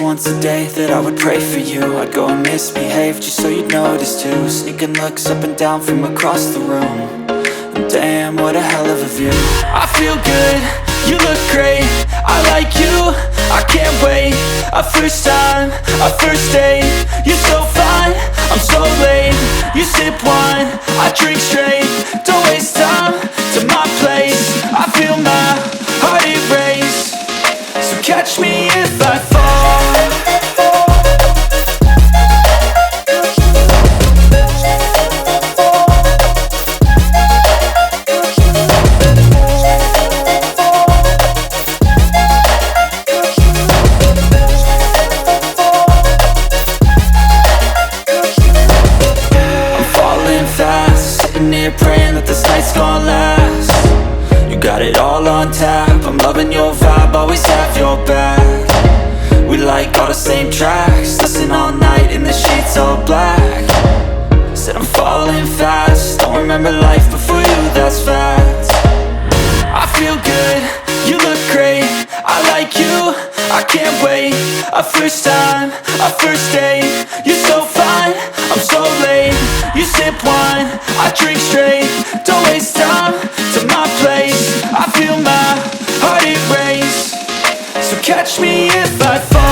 once a day that I would pray for you. I'd go and misbehave just so you'd notice too. Sneaking looks up and down from across the room. And damn, what a hell of a view. I feel good, you look great, I like you, I can't wait. A first time, a first date, you're so fine, I'm so late. You sip wine, I drink straight. Don't waste time to my place. I feel my heart erase. So catch me if I fall. Praying that this night's gonna last. You got it all on tap, I'm loving your vibe, always have your back. We like all the same tracks, listen all night in the sheets all black. Said I'm falling fast, don't remember life before you, that's fact. I feel good, you look great, I like you, I can't wait. A first time, a first date, you're so fine, I'm so late. You sip wine, I drink straight. Don't waste time to my place. I feel my heart erase. So catch me if I fall.